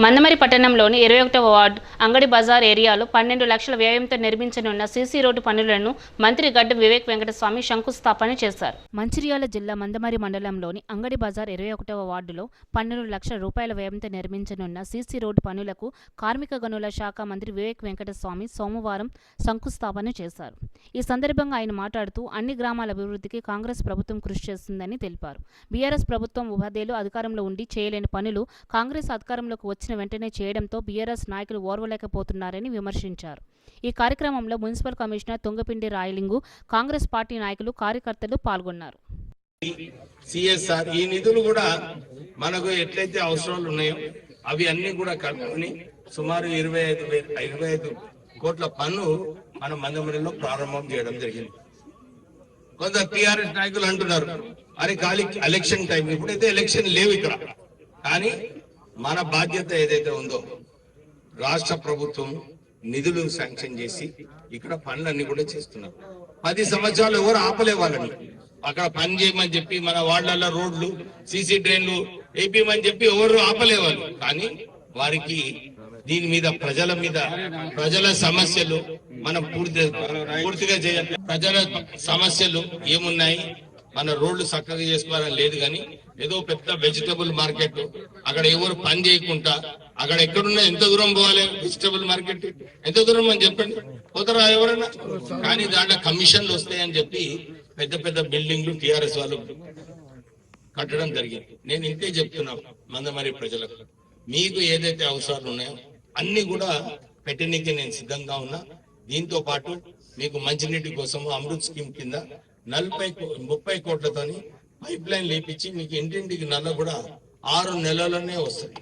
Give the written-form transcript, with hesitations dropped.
మందమరి పట్టణంలోని 21వ వార్డు అంగడి బజార్ ఏరియాలో 12 లక్షల వ్యయంతో నిర్మించనున్న సీసీ రోడ్డు పనులను మంత్రి గడ్డం వివేక్ వెంకటస్వామి శంకుస్థాపన చేశారు. మంచిర్యాల జిల్లా మందమరి మండలంలోని అంగడి బజార్ 21వ వార్డులో 12 లక్షల రూపాయల వ్యయంతో నిర్మించనున్న సీసీ రోడ్డు పనులకు కార్మిక గనుల శాఖ మంత్రి వివేక్ వెంకటస్వామి సోమవారం శంకుస్థాపన చేశారు. ఈ సందర్భంగా ఆయన మాట్లాడుతూ అన్ని గ్రామాల అభివృద్ధికి కాంగ్రెస్ ప్రభుత్వం కృషి చేస్తుందని తెలిపారు. బీఆర్ఎస్ ప్రభుత్వం ఉపాధ్యాయులు అధికారంలో ఉండి చేయలేని పనులు కాంగ్రెస్ అధికారంలోకి వచ్చిన వెంటనే చేయడంతో బీఆర్ఎస్ నాయకులు ఓర్వలేకపోతున్నారని విమర్శించారు. ఈ కార్యక్రమంలో municipal commissioner Tungapindi Rayalingu, Congress party నాయకులు, కార్యకర్తలు పాల్గొన్నారు. సిఎస్ఆర్ ఈ నిధులు కూడా మనకు ఎట్లయితే అవసరాలు ఉన్నాయో అవి అన్ని కూడా కలుపుకొని సుమారు 25 కోట్ల పన్ను మన మందమరిలో ప్రారంభం చేయడం జరిగింది. కొంత టిఆర్ఎస్ నాయకులు అంటున్నారు, అరే ఖాళీ ఎలక్షన్ టైం, ఇప్పుడైతే ఎలక్షన్ లేవు ఇక్కడ. కానీ మన బాధ్యత ఏదైతే ఉందో రాష్ట్ర ప్రభుత్వం నిధులు శాంక్షన్ చేసి ఇక్కడ పనులన్నీ కూడా చేస్తున్నారు. 10 సంవత్సరాలు ఎవరు ఆపలే వాళ్ళని. అక్కడ పని చేయమని చెప్పి మన వార్డులలో రోడ్లు, సీసీ డ్రైన్లు వేపిమని చెప్పి ఎవరు ఆపలేవాళ్ళు. కానీ వారికి దీని మీద ప్రజల సమస్యలు మనం పూర్తిగా చేయాలి. ప్రజల సమస్యలు ఏమున్నాయి, మన రోడ్లు చక్కగా చేసుకోవాలని లేదు. కానీ ఏదో పెద్ద వెజిటబుల్ మార్కెట్, అక్కడ ఎవరు పని చేయకుండా అక్కడ ఎక్కడున్నా ఎంత దూరం పోవాలి వెజిటబుల్ మార్కెట్, ఎంత దూరం అని చెప్పండి, పోతారా ఎవరన్నా? కానీ దాంట్లో కమిషన్లు వస్తాయని చెప్పి పెద్ద పెద్ద బిల్డింగ్లు టిఆర్ఎస్ వాళ్ళు కట్టడం జరిగింది. నేను ఇంతే చెప్తున్నాను మందమరి ప్రజలకు, మీకు ఏదైతే అవసరాలు ఉన్నాయో అన్ని కూడా పెట్టడానికి నేను సిద్ధంగా ఉన్నా. దీంతో పాటు మీకు మంచినీటి కోసం అమృత్ స్కీమ్ కింద 30 కోట్లతోని పైప్ లైన్ లేపించి మీకు ఇంటింటికి నల్ల కూడా 6 నెలల్లోనే వస్తుంది.